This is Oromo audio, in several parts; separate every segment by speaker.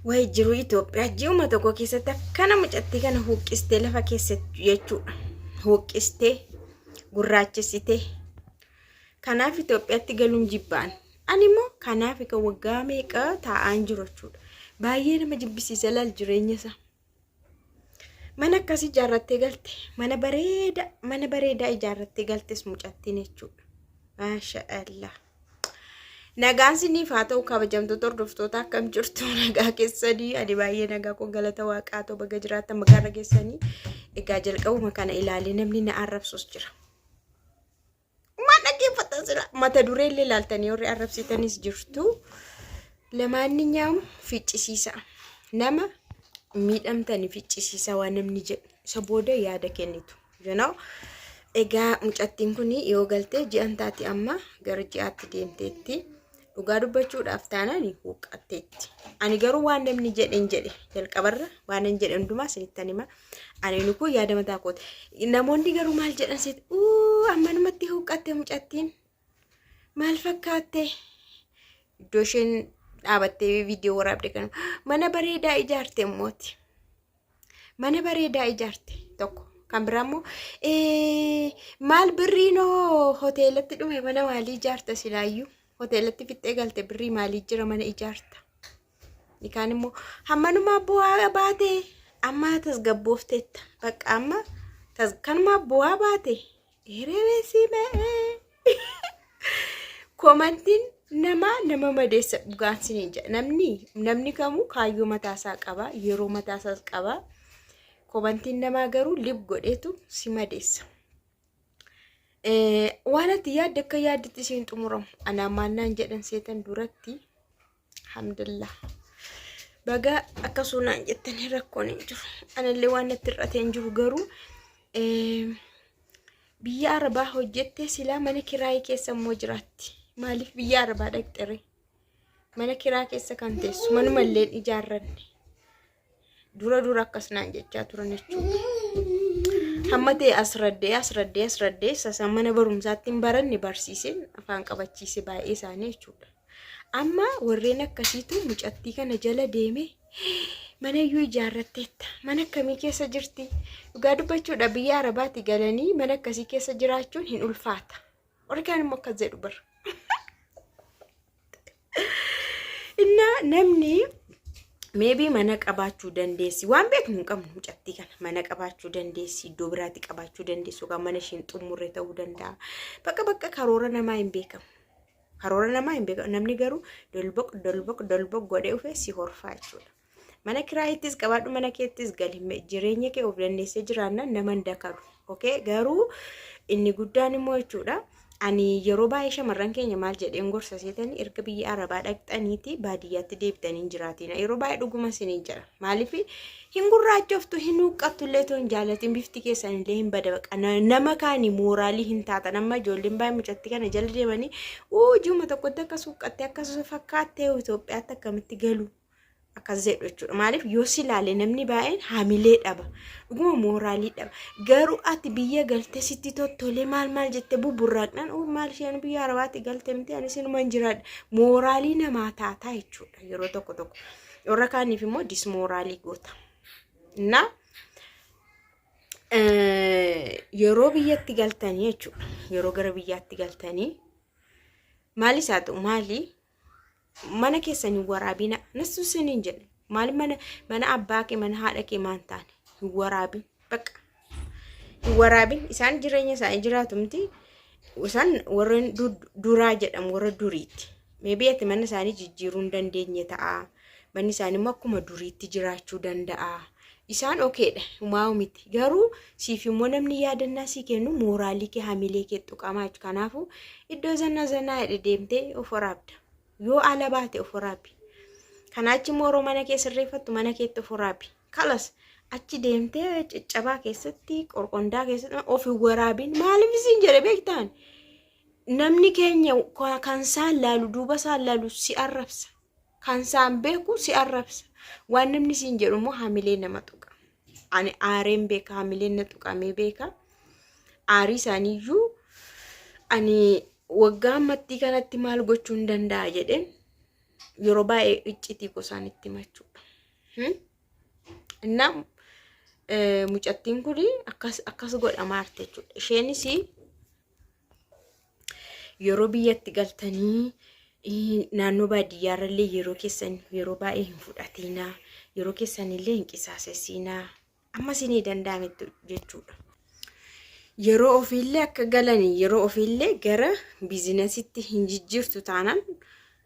Speaker 1: Way jiru Itoophiyaa ji'uma tokko keessatti akkana mucattii kana huqqistee lafa keessatti jechuudha. Huqqistee gurraachessitee. Kanaaf Itoophiyaatti galuun jibbaan. Ani immoo kanaaf kan waggaa meeqa taa'aan jiru jechuudha. Baay'ee nama jibbisiisa laal jireenya isaa. Mana akkasii ijaarrattee galte. Mana bareedaa ijaarrattee galtes mucattiin jechuudha. Maashaallah. Nagaan siniif haa ta'u kabajamtoota hordoftoota akkam jirtu nagaa keessanii ani baay'ee nagaa kun galata waaqaa ta'u baga jiraatan maqaarra keessanii egaa jalqabuma kana ilaalee namni na arrabsus jira. Waan dhaggeeffatan sila mata duree illee ilaaltanii warri arrabsitanis jirtu. Lamaanniyyuu ficcisiisa. Nama miidhamtanii ficcisiisa waan namni jedhu isa booda yaada kennitu. Egaa mucattiin kun yoo galtee ji'an taati amma gara ji'aatti deemteetti. Dhugaa dubbachuudhaaf taanaan huqqatteetti. Ani garuu waan namni jedhen jedhe jalqabarra waan hin jedhe hundumaa isinitti hima. Ani nuku yaada mataa kooti. Namoonni garuu maal jedhan seet amma namatti huqqatte mucattiin maal fakkaatte iddoo isheen dhaabattee viidiyoo waraabde kana mana bareedaa ijaarte mooti. Mana bareedaa ijaarte tokko kan biraammoo maal birriinoo hoteelatti dhume mana maalii ijaarta silaayyuu. Hoteelatti fixee galte birrii maalii jira mana ijaarta. Nikaan immoo hammanuma bu'aa baate amma tasgabboofteetta. Bakka amma kanuma bu'aa baate erebeesii mee. Komantiin nama madeessa dhugaan sinii jedha. Namni kamuu kaayyoo mataasaa qaba, yeroo mataasaas qaba. Komantiin namaa garuu lib godheetu si madeessa. Waan ati yaadde akka yaadditti isiin xumuramu anaa maannaan jedhan seetan duratti alhamdulillah baga akkasumaan jettanii rakkoon hin jiru. Anallee waan natti hir'atee hin jiru garuu biyya Arabaa hojjettee silaa mana kiraayii keessa immoo jiraatti. Maaliif biyya Arabaa dhaqxere? Mana kiraa keessa kan teessu manumallee ijaarranne dura akkasnaan jechaa turan jechuudha. Hammatee asraddee sasa mana barumsaatti hin baranne barsiiseen afaan qabachiise baay'ee isaanii jechuudha. Amma warreen akkasiitu mucattii kana jala deeme mana iyyuu ijaarratteetta. Mana akkamii keessa jirti? Dhugaa dubbachuudha biyya Arabaatti galanii mana akkasii keessa jiraachuun hin ulfaata. Warri kaan immoo akkas jedhu bara. Namni maybe mana qabaachuu dandeessi. Waan beeknu hin qabnu mucattii kana mana qabaachuu dandeessi, iddoo biraatti qabaachuu dandeessu kan mana isheen xumurre ta'uu danda'a. Bakka karoora namaa hin beekamu. Namni garuu dolboq godhee dhufee si horfaa jechuudha. Mana kiraayittis qabaadhu mana keettis gali jireenya kee of dandeessee jiraannaan nama hin dakaru. Okay? Garuu inni guddaan immoo jechuudha. Ani yeroo baay'ee shamarran keenya maal jedheen gorsa seetanii erga biyya Arabaa dhaqxaniiti baadiyyaatti deebitanii jiraatina. Yeroo baay'ee dhuguma isinii jira. Maaliif hin gurraachoftu hin huqqattullee toon jaalatin bifti keessanillee hin bada baqa. Nama kaanii mooraalii hin taatan amma ijoolleen baay'ee mucatti kana jala deemanii ji'uma tokkotti akkas huqqattee akkas fakkaattee Itoophiyaatti akkamitti galu akkas jedhu jechuudha. Maaliif yoo silaalee namni baay'een haamilee dhaba. Dhuguma mooraalii dhaba. Garuu ati biyya galte sitti tottolee maal jettee buburraaqnaan maal isheen biyya Arabaatti galte miti anis inuma hin jiraadha. Mooraalii namaa taataa jechuudha yeroo tokko. Warra kaaniif immoo dismooraalii goota. Yeroo biyyatti galtanii jechuudha. Yeroo gara biyyaatti galtanii maal isaa ta'u maali? Mana keessanii waraabina nasu siniin jedhe maali mana abbaa kee mana haadha kee maan taane hin waraabin bakka hin waraabin isaan jireenya isaanii jiraatu miti isaan warreen duraa jedhamu warra duriitti maybe ati mana isaanii jijjiiruu hin dandeenye ta'a manni isaanii immoo akkuma duriitti jiraachuu danda'a isaan okeedha maawu miti garuu siif immoo namni yaadannaa sii kennu mooraalii kee hamilee kee tuqamaa jechuudha. Kanaafuu iddoo zannaa jedhe deemtee of waraabda. Yoo ala baate of waraabi. Kanaachi immoo mana keessa sirreeffattu mana keetti of waraabi. Kalas achi deemtee caccabaa keessatti qorqondaa keessatti of waraabin maaliif isin jedhe beektaan? Namni keenya kan isaan laalu duuba isaan laalu si arrabsa. Kan isaan beeku si arrabsa. Waan namni isin jedhu immoo hamilee nama tuqa. Ani aareen beeka hamileen na tuqamee beeka. Aarii isaaniiyyuu ani waggaa ammattii kanatti maal gochuu hin danda'a jedheen yeroo baay'ee iccitii gosaanitti machuudha. Innaa mucattiin kun akkas godhamaa jirti jechuudha. Isheenis yeroo biyyatti galtanii naannoo baadiyyaarallee yeroo keessan yeroo baay'ee hin fudhatinaa, yeroo keessanillee hin qisaasessinaa. Amma isinii danda'ametti jechuudha. Yeroo ofiillee akka galanii yeroo ofiillee gara biizinasiitti hin jijjiirtu taanaan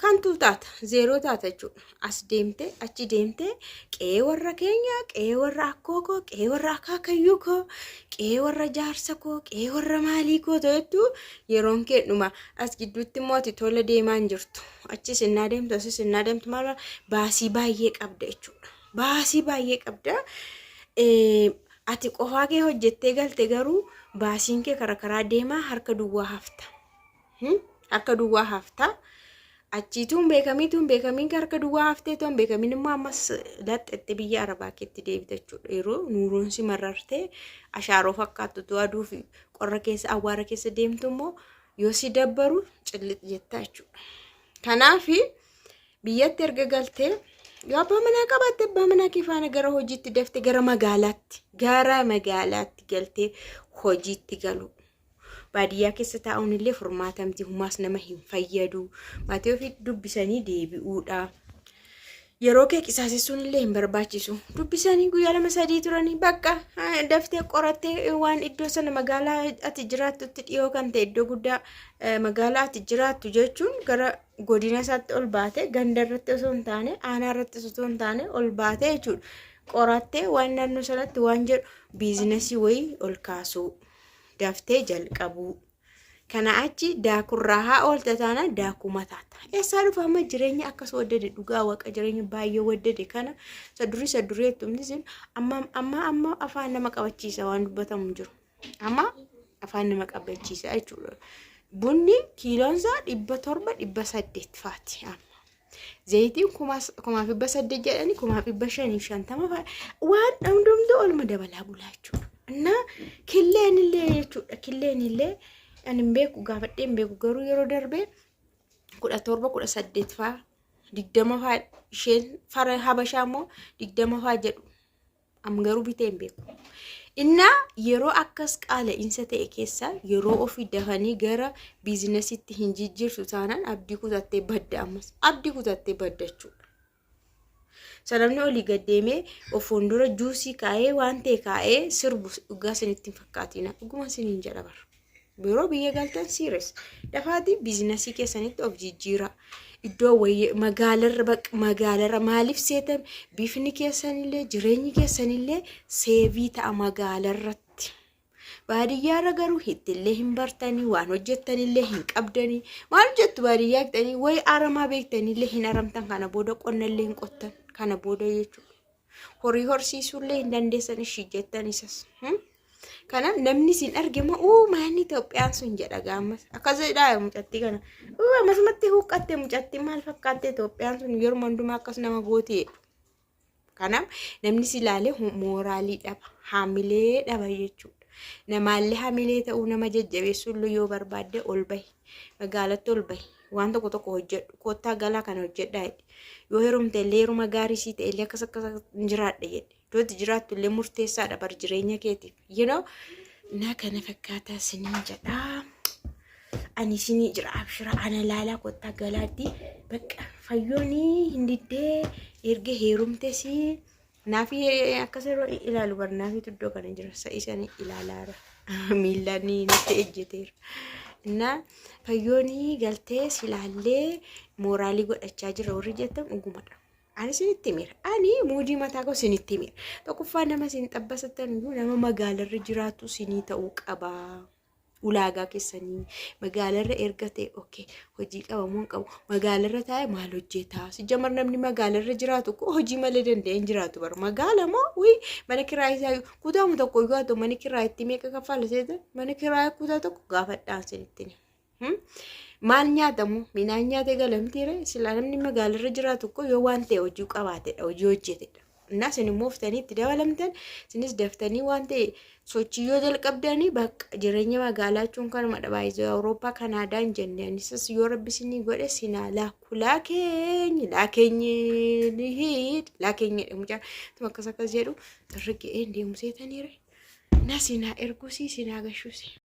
Speaker 1: kan tuutaata zeeroo taata jechuudha. As deemtee achi deemtee qe'ee warra keenya, qe'ee warra akkookoo, qe'ee warra akaakayyuukoo, qe'ee warra jaarsakoo, qe'ee warra maaliikoo ta'ettu yeroon kee dhuma. As gidduutti immoo ati tola deemaa hin jirtu. Achis innaa deemtu asis innaa deemtu maal baasii baay'ee qabda jechuudha. Baasii baay'ee qabda. Ati qofaa kee hojjettee galte garuu baasiin kee karaa deemaa harka duwwaa hafta. Harka duwwaa hafta. Achiituun beekamiin harka duwwaa haftee toon beekamiin immoo ammas laxxattee biyya Arabaa keetti deebita jechuudha. Yeroo nuuroon si marartee ashaaroo fakkaattu aduu fi qorra keessa awwaara keessa deemtu immoo yoo si dabbaru cillit jetta jechuudha. Kanaaf biyyatti erga galtee yoo abbaa manaa qabaatte abbaa manaa kee faana gara hojiitti daftee gara magaalaatti galtee hojiitti galu. Baadiyyaa keessa taa'uun illee furmaatamti humaas nama hin fayyadu. Maatii ofii dubbisanii deebi'uudha. Yeroo kee qisaasessuun illee hin barbaachisu. Dubbisanii guyyaa 2-3 turanii bakka daftee qorattee waan iddoo sana magaalaa ati jiraattutti dhiyoo kan ta'e iddoo guddaa magaalaa ati jiraattu jechuun gara godina isaatti ol baate ganda irratti osoo hin taane aanaa irratti osoo hin taane ol baate jechuudha. Qorattee waan naannoo sanatti waan jedhu biizinasii wayii ol kaasuu. Daftee jalqabuu. Kana achi daakurraa haa oolta taana daakuu mataata. Eessaa dhufa amma jireenya akkas waddade dhugaa waaqa jireenya baay'ee waddade kana sadurii ettumti amma afaan nama qabachiisa waan dubbatamu jiru. Amma afaan nama qabachiisa jechuudha. Bunni kiiloonsaa 700-800 faati amma. Zayitiin 1,800 jedhanii 1,550 waan hundumtuu olma dabalaa bulaa jechuudha. Killeen illee jechuudha. Killeen illee ani beeku gaafadheen beeku garuu yeroo darbee 17-18 faa 20 faa isheen fara habashaa immoo 20 faa jedhu. Am garuu bitee hin beeku. Yeroo akkas qaala'insa ta'e keessa yeroo ofii dafanii gara biizinasiitti hin jijjiirtu taanaan abdii kutattee badda ammas. Abdii kutattee badda jechuudha. Sanamni olii gaddeemee ofoon dura juusii kaa'ee waan ta'e kaa'ee sirbu dhugaa isinitti hin fakkaatina. Dhuguma isiniin jedha bara. Yeroo biyya galtan siires dafaatii biizinasii keessanitti of jijjiira. Iddoo wayii magaalarra maaliif seetame bifni keessanillee jireenyi keessanillee seevii ta'a magaalarratti. Baadiyyaarra garuu hittillee hin bartanii waan hojjettanillee hin qabdanii. Maal hojjettu baadiyyaa qixanii wayi aramaa beektanillee hin aramtan kana booda qonnallee hin qottan. Kana booda jechuudha. Horii horsiisuullee hin dandeessan ishii jettan isas. Kana namni siin argama maanni Itoophiyaan sun jedha gaammas. Akkas jedhaa mucattii kana. Ammasumatti huqqattee mucattii maal fakkaattee Itoophiyaan sun yeroo hundumaa akkas nama gootee. Kanaaf namni si ilaalee mooraalii dhaba. Haamilee dhaba jechuudha. Namaallee haamilee ta'uu nama jajjabeessuullee yoo barbaadde ol bahi. Magaalatti ol bahi. Waan tokko hojjedhu koottaa galaa kana hojjedhaa. Yoo heerumte illee heeruma gaarii sii ta'e illee akkas jiraadha jedhe. Iddootti jiraattu illee murteessaadha bar jireenya keetiif. Na kana fakkaataa isiniin jedhaa. Ani isinii jira abshira ana laalaa koottaa galaatti bakka fayyoonii hin diddee erga heerumtes naafi akkas ilaalu bar naafitu iddoo kana jira isanii ilaalaara. Miilaanii nutti ejjeteera. Fayyoonii galtee silaallee mooraalii godhachaa jira warri jettan dhugumadha. Ani isinitti himira. Ani muudii mataa koo isinitti himira. Tokkoffaa nama isin xabbasattan nama magaalarra jiraatu isinii ta'uu qaba. Ulaagaa keessanii magaalarra erga ta'e hojii qabamoo hin qabu. Magaalarra taa'e maal hojjetaa? Sijjamar namni magaalarra jiraatu hojii malee danda'ee hin jiraatu bara. Magaala moo mana kiraayii isaa kutaa tokko yoo ta'u mana kiraayitti meeqa kaffala seetan? Mana kiraayii kutaa tokko gaafadhaan isinitti hima. Maal nyaatamu? Midhaan nyaatee galamtiire sila namni magaalarra jiraatu yoo waan ta'e hojii qabaatedha, hojii hojjetedha. እና sin mooftanii itti dabalamtan sinis daftanii waan ta'e sochii yoo jalqabdanii bakka jireenya magaalaachuun kanuma dhabaayizoo Awurooppaa Kanaadaan jenneenis yoo rabbi sinii godhe sinaa laakeenyi hiid laakeenyi mucaa tuma akkas jedhu irra ga'een deemseetaniire na sinaa ergusii sinaa gashuusi.